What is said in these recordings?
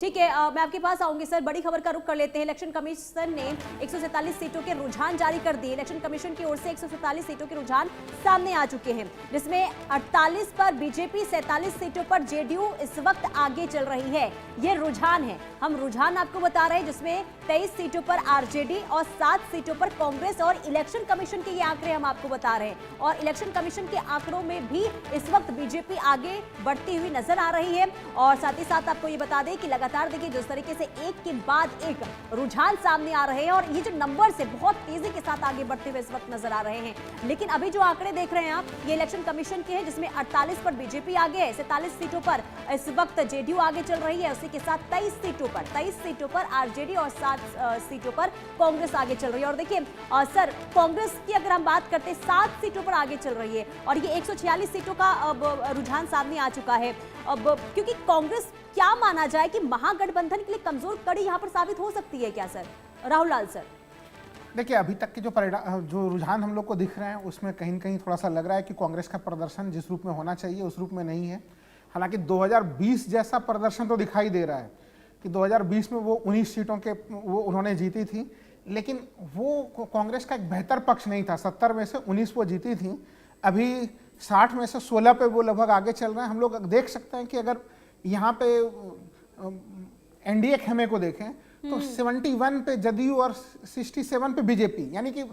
ठीक है, मैं आपके पास आऊंगी सर। बड़ी खबर का रुख कर लेते हैं। इलेक्शन कमीशन ने 147 सीटों के रुझान जारी कर दिए। इलेक्शन कमीशन की ओर से 147 सीटों के रुझान सामने आ चुके हैं, जिसमें 48 पर बीजेपी, 47 सीटों पर जेडीयू इस वक्त आगे चल रही है। ये रुझान है, हम रुझान आपको बता रहे हैं, जिसमें 23 सीटों पर आरजेडी और 7 सीटों पर कांग्रेस। और इलेक्शन कमीशन के ये आंकड़े हम आपको बता रहे हैं, और इलेक्शन कमीशन के आंकड़ों में भी इस वक्त बीजेपी आगे बढ़ती हुई नजर आ रही है। और साथ ही साथ आपको ये बता दें कि लगातार देखिए जिस तरीके से एक के बाद एक रुझान सामने आ रहे हैं, और ये जो नंबर से बहुत तेजी के साथ आगे बढ़ते हुए इस वक्त नजर आ रहे हैं। लेकिन अभी जो आंकड़े देख रहे हैं आप, ये इलेक्शन कमीशन के हैं, जिसमें 48 पर बीजेपी आगे है, 47 सीटों पर इस वक्त जेडीयू आगे चल रही है। उसी के साथ 23 सीटों पर आरजेडी और 7 सीटों पर कांग्रेस आगे चल रही है। और देखिए सर, कांग्रेस की अगर हम बात करते हैं 7 सीटों पर आगे चल रही है, और ये 146 सीटों का अब रुझान सामने आ चुका है। अब क्योंकि कांग्रेस, क्या माना जाए कि महागठबंधन के लिए कमजोर कड़ी यहां पर साबित हो सकती है क्या सर? राहुल लाल सर, देखिए, अभी तक के जो रुझान हम लोग को दिख रहे हैं, उसमें कहीं न कहीं थोड़ा सा लग रहा है कि कांग्रेस का प्रदर्शन जिस रूप में होना चाहिए उस रूप में नहीं है। हालांकि 2020 जैसा प्रदर्शन तो दिखाई दे रहा है कि 2020 में वो 19 सीटों के वो उन्होंने जीती थी, लेकिन वो कांग्रेस का एक बेहतर पक्ष नहीं था। 70 में से 19 वो जीती थी, अभी 60 में से 16 पे वो लगभग आगे चल रहे हैं। हम लोग देख सकते हैं कि अगर यहाँ पे एनडीए खेमे को देखें तो 71 पे जदयू और 67 पे बीजेपी, यानी कि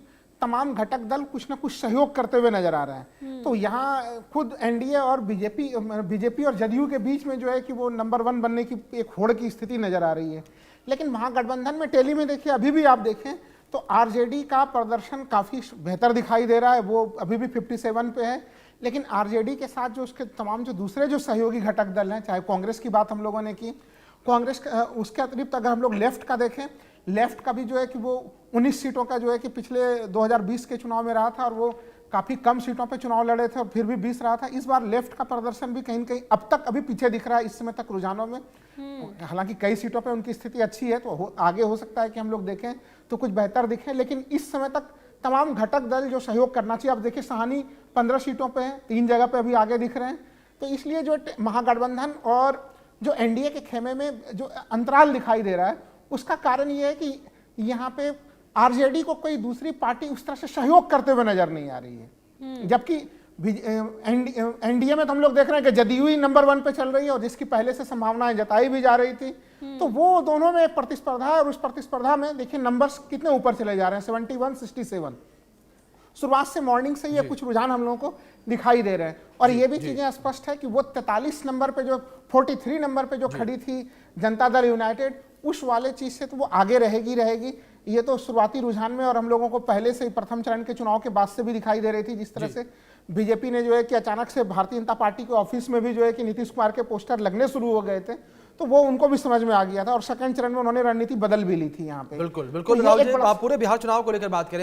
तमाम घटक दल कुछ ना कुछ सहयोग करते हुए नजर आ रहे हैं। तो यहाँ खुद एनडीए और बीजेपी और जदयू के बीच में जो है कि वो नंबर 1 बनने की एक होड़ की स्थिति नजर आ रही है। लेकिन महागठबंधन में टेली में देखिए, अभी भी आप देखें तो आरजेडी का प्रदर्शन काफी बेहतर दिखाई दे रहा है, वो अभी भी 57 पे है। लेकिन आरजेडी के साथ जो उसके तमाम जो दूसरे जो सहयोगी घटक दल हैं, चाहे कांग्रेस की बात हम लोगों ने की, कांग्रेस उसके अतिरिक्त अगर हम लोग लेफ्ट का देखें, लेफ्ट का भी जो है कि वो 19 सीटों का जो है कि पिछले 2020 के चुनाव में रहा था, और वो काफी कम सीटों पे चुनाव लड़े थे और फिर भी 20 रहा था। इस बार लेफ्ट का प्रदर्शन भी कहीं न कहीं अब तक अभी पीछे दिख रहा है इस समय तक रुझानों में। हालांकि कई सीटों पे उनकी स्थिति अच्छी है, तो आगे हो सकता है कि हम लोग देखें तो कुछ बेहतर दिखे, लेकिन इस समय तक तमाम घटक दल जो सहयोग करना चाहिए, अब देखिए साहनी 15 सीटों पे है, 3 जगह पे अभी आगे दिख रहे हैं। तो इसलिए जो महागठबंधन और जो एनडीए के खेमे में जो अंतराल दिखाई दे रहा है, उसका कारण ये है कि यहाँ पे आरजेडी को कोई दूसरी पार्टी उस तरह से सहयोग करते हुए नजर नहीं आ रही है। जबकि एनडीए में तो हम लोग देख रहे हैं कि जदयू ही नंबर 1 पे चल रही है, और जिसकी पहले से संभावनाएं जताई भी जा रही थी। तो वो दोनों में एक प्रतिस्पर्धा है, और उस प्रतिस्पर्धा में देखिए नंबर्स कितने ऊपर चले जा रहे हैं, 71, 67। शुरुआत से मॉर्निंग से ये कुछ रुझान हम लोगों को दिखाई दे रहे हैं। और ये भी चीजें स्पष्ट है कि वो 43 नंबर पे जो 43 नंबर पे जो खड़ी थी जनता दल यूनाइटेड, उस वाले चीज से तो वो आगे रहेगी। ये तो शुरुआती रुझान में, और हम लोगों को पहले से ही प्रथम चरण के चुनाव के बाद से भी दिखाई दे रही थी, जिस तरह से बीजेपी ने जो है कि अचानक से भारतीय जनता पार्टी के ऑफिस में भी जो है कि नीतीश कुमार के पोस्टर लगने शुरू हो गए थे, तो वो उनको भी समझ में आ गया था, और सेकंड चरण में उन्होंने रणनीति बदल भी ली थी यहाँ पे। बिल्कुल राहुल जी, आप पूरे बिहार चुनाव को लेकर बात करें।